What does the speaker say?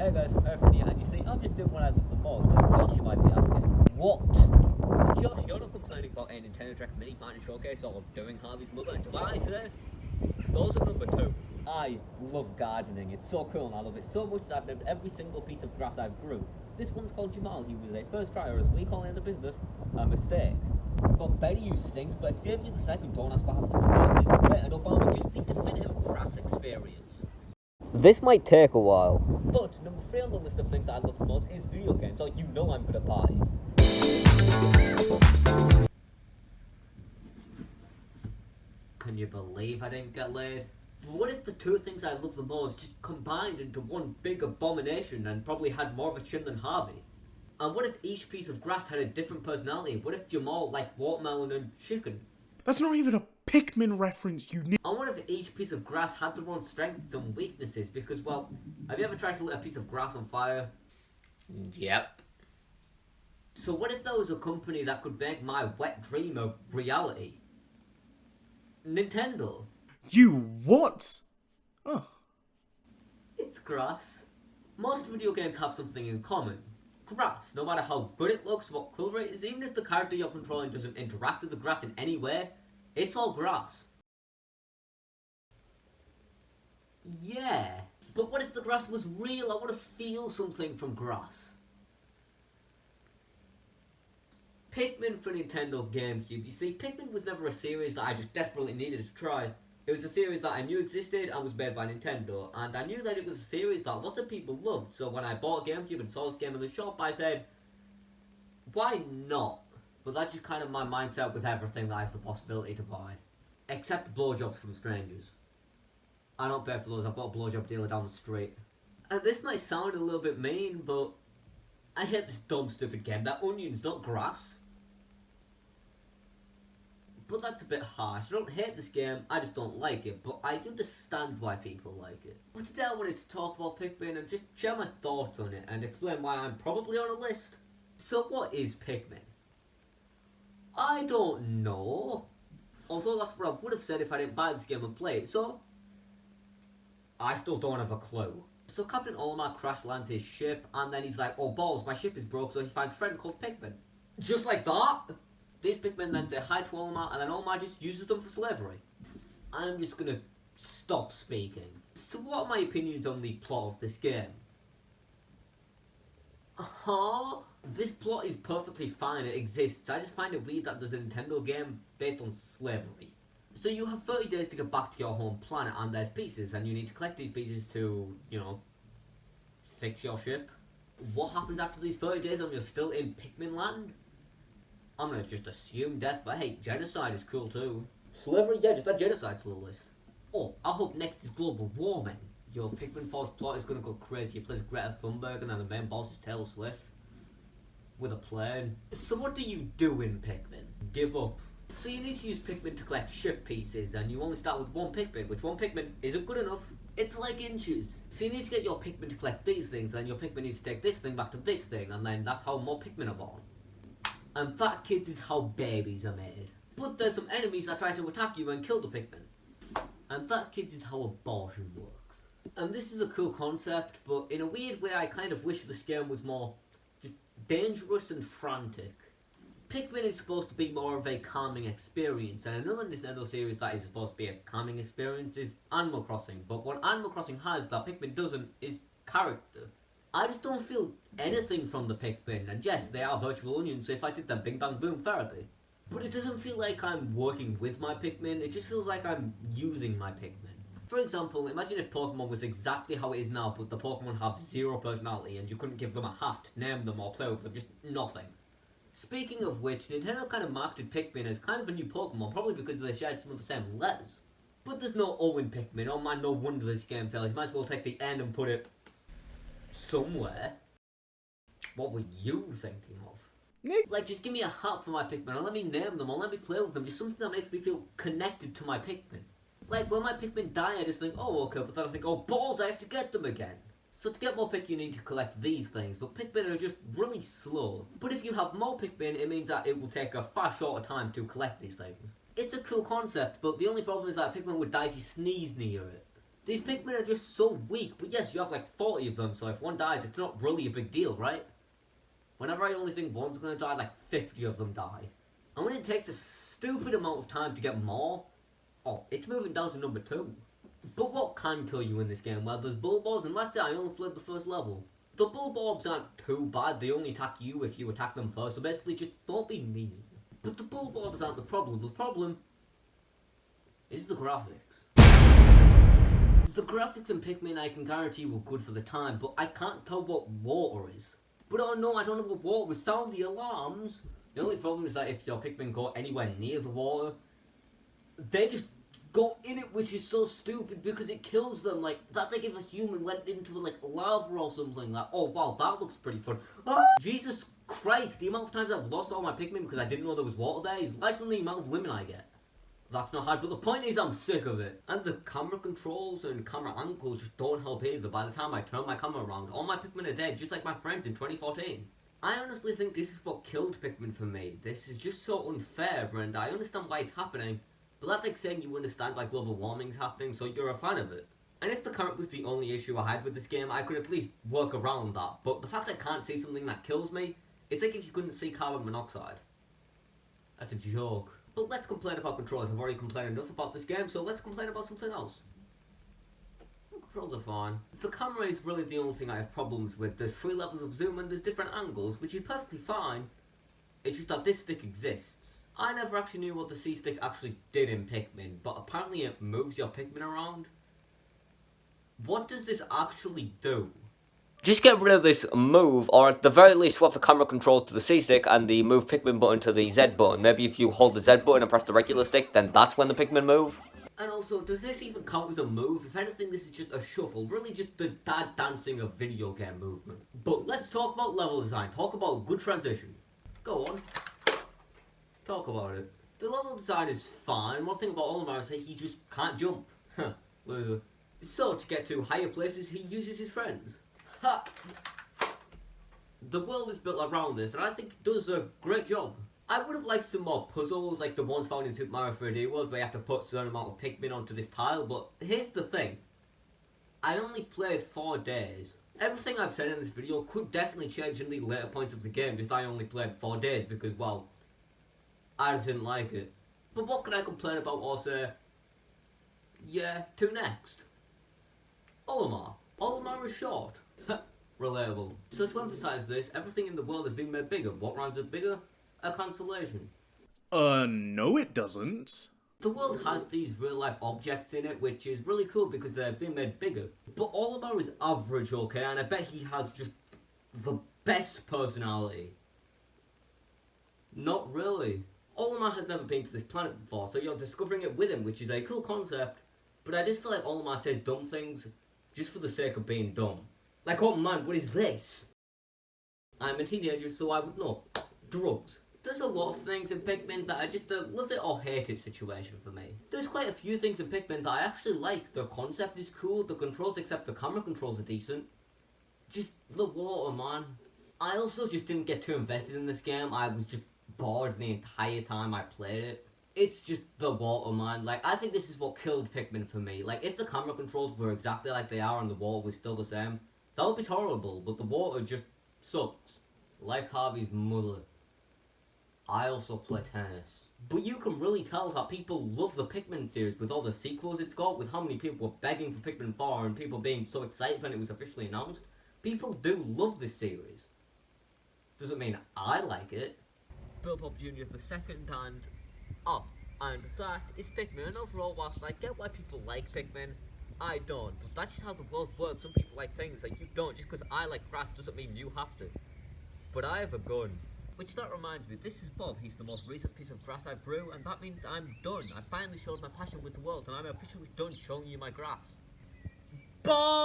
Hey guys, Earthly, and you see, I'm just doing what I love the most, but Josh, you might be asking, what? Well, Josh, you're not complaining about a Nintendo Direct Mini Mining Showcase or doing Harvey's mother device, eh? Those are number two. I love gardening, it's so cool and I love it so much that I've named every single piece of grass I've grew. This one's called Jamal, he was a first tryer, as we call it in the business, a mistake. But Betty you stinks, but Xavier the second, don't ask what happened to the first, is great, and Obama just the definitive grass experience. This might take a while. But number 3 on the list of things that I love the most is video games, so you know I'm good at parties. Can you believe I didn't get laid? What if the two things I love the most just combined into one big abomination and probably had more of a chin than Harvey? And what if each piece of grass had a different personality? What if Jamal liked watermelon and chicken? That's not even a Pikmin reference, you need. And what if each piece of grass had their own strengths and weaknesses? Because, well, have you ever tried to lit a piece of grass on fire? Yep. So what if there was a company that could make my wet dream a reality? Nintendo. You what? Oh. It's grass. Most video games have something in common. Grass. No matter how good it looks, what colour it is, even if the character you're controlling doesn't interact with the grass in any way, it's all grass. Yeah. But what if the grass was real? I want to feel something from grass. Pikmin for Nintendo GameCube. You see, Pikmin was never a series that I just desperately needed to try. It was a series that I knew existed and was made by Nintendo, and I knew that it was a series that a lot of people loved, so when I bought a GameCube and saw this game in the shop, I said, why not? But that's just kind of my mindset with everything that I have the possibility to buy. Except blowjobs from strangers. I don't pay for those, I've got a blowjob dealer down the street. And this might sound a little bit mean, but I hate this dumb stupid game. That onion's not grass. But that's a bit harsh. I don't hate this game, I just don't like it, but I understand why people like it. But today I wanted to talk about Pikmin and just share my thoughts on it and explain why I'm probably on a list. So what is Pikmin? I don't know. Although that's what I would have said if I didn't buy this game and play it, so I still don't have a clue. So Captain Olimar crash lands his ship and then he's like, oh balls, my ship is broke, so he finds friends called Pikmin. Just like that? These Pikmin then say hi to Olimar, and then Olimar just uses them for slavery. I'm just gonna stop speaking. So what are my opinions on the plot of this game? This plot is perfectly fine, it exists. I just find it weird that there's a Nintendo game based on slavery. So you have 30 days to get back to your home planet, and there's pieces, and you need to collect these pieces to, you know, fix your ship. What happens after these 30 days when you're still in Pikmin land? I'm gonna just assume death, but hey, genocide is cool too. Slavery, yeah, just add genocide to the list. Oh, I hope next is global warming. Your Pikmin Force plot is gonna go crazy. You play as Greta Thunberg and then the main boss is Taylor Swift. With a plane. So what do you do in Pikmin? Give up. So you need to use Pikmin to collect ship pieces, and you only start with one Pikmin, which one Pikmin isn't good enough. It's like inches. So you need to get your Pikmin to collect these things, and then your Pikmin needs to take this thing back to this thing, and then that's how more Pikmin are born. And that, kids, is how babies are made. But there's some enemies that try to attack you and kill the Pikmin. And that, kids, is how abortion works. And this is a cool concept, but in a weird way I kind of wish this game was more just dangerous and frantic. Pikmin is supposed to be more of a calming experience, and another Nintendo series that is supposed to be a calming experience is Animal Crossing. But what Animal Crossing has that Pikmin doesn't is character. I just don't feel anything from the Pikmin, and yes, they are virtual onions, so if I did them bing bang boom therapy. But it doesn't feel like I'm working with my Pikmin, it just feels like I'm using my Pikmin. For example, imagine if Pokemon was exactly how it is now, but the Pokemon have zero personality, and you couldn't give them a hat, name them, or play with them, just nothing. Speaking of which, Nintendo kind of marketed Pikmin as kind of a new Pokemon, probably because they shared some of the same letters. But there's no O in Pikmin, oh man, no wonder this game fails, you might as well take the N and put it somewhere. What were you thinking of? Like, just give me a hat for my Pikmin, or let me name them, or let me play with them, just something that makes me feel connected to my Pikmin. Like, when my Pikmin die, I just think, oh, okay, but then I think, oh, balls, I have to get them again. So to get more Pikmin, you need to collect these things, but Pikmin are just really slow. But if you have more Pikmin, it means that it will take a far shorter time to collect these things. It's a cool concept, but the only problem is that Pikmin would die if you sneeze near it. These Pikmin are just so weak, but yes, you have like 40 of them, so if one dies, it's not really a big deal, right? Whenever I only think one's gonna die, like 50 of them die. And when it takes a stupid amount of time to get more, oh, it's moving down to number 2. But what can kill you in this game? Well, there's Bulbos, and that's it, I only played the first level. The Bulbobs aren't too bad, they only attack you if you attack them first, so basically just don't be mean. But the Bulbobs aren't the problem is the graphics. The graphics in Pikmin I can guarantee were good for the time, but I can't tell what water is. But oh no, I don't know what water is, sound the alarms! The only problem is that if your Pikmin go anywhere near the water, they just go in it, which is so stupid because it kills them. Like, that's like if a human went into like lava or something. Like, oh wow, that looks pretty fun. Ah! Jesus Christ, the amount of times I've lost all my Pikmin because I didn't know there was water there is larger than the amount of women I get. That's not hard, but the point is I'm sick of it. And the camera controls and camera angles just don't help either. By the time I turn my camera around, all my Pikmin are dead, just like my friends in 2014. I honestly think this is what killed Pikmin for me. This is just so unfair, and I understand why it's happening, but that's like saying you understand why global warming's happening, so you're a fan of it. And if the current was the only issue I had with this game, I could at least work around that. But the fact I can't see something that kills me, it's like if you couldn't see carbon monoxide. That's a joke. But let's complain about controls. I've already complained enough about this game, so let's complain about something else. Controls are fine. The camera is really the only thing I have problems with. There's 3 levels of zoom and there's different angles, which is perfectly fine. It's just that this stick exists. I never actually knew what the C-stick actually did in Pikmin, but apparently it moves your Pikmin around. What does this actually do? Just get rid of this move, or at the very least swap the camera controls to the C-stick and the move Pikmin button to the Z button. Maybe if you hold the Z button and press the regular stick, then that's when the Pikmin move. And also, does this even count as a move? If anything, this is just a shuffle. Really just the dad dancing of video game movement. But let's talk about level design. Talk about good transition. Go on. Talk about it. The level design is fine. One thing about Olimar is that he just can't jump. Loser. So, to get to higher places, he uses his friends. Ha! The world is built around this, and I think it does a great job. I would have liked some more puzzles, like the ones found in Super Mario 3D World, where you have to put a certain amount of Pikmin onto this tile, but here's the thing. I only played 4 days. Everything I've said in this video could definitely change in the later points of the game, just I only played 4 days because, well, I just didn't like it. But what can I complain about or say? Yeah, to next. Olimar. Olimar is short. Relatable. So to emphasize this, everything in the world has been made bigger. What rhymes with bigger? A constellation. No it doesn't. The world has these real life objects in it, which is really cool because they've been made bigger. But Olimar is average, okay, and I bet he has just the best personality. Not really. Olimar has never been to this planet before, so you're discovering it with him, which is a cool concept. But I just feel like Olimar says dumb things just for the sake of being dumb. Like, oh man, what is this? I'm a teenager, so I would know. Drugs. There's a lot of things in Pikmin that are just a love it or hate it situation for me. There's quite a few things in Pikmin that I actually like. The concept is cool, the controls, except the camera controls are decent. Just the water, man. I also just didn't get too invested in this game. I was just bored the entire time I played it. It's just the water, man. Like, I think this is what killed Pikmin for me. Like, if the camera controls were exactly like they are and the water was still the same, that would be horrible, but the water just sucks. Like Harvey's mother. I also play tennis. But you can really tell that people love the Pikmin series with all the sequels it's got, with how many people were begging for Pikmin 4 and people being so excited when it was officially announced. People do love this series. Doesn't mean I like it. Bill Bob Jr. the second and... Oh, and that is Pikmin. And overall, whilst I get why people like Pikmin, I don't. But that's just how the world works. Some people like things that you don't. Just because I like grass doesn't mean you have to. But I have a gun. Which that reminds me, this is Bob. He's the most recent piece of grass I grew, and that means I'm done. I finally showed my passion with the world, and I'm officially done showing you my grass. Bob!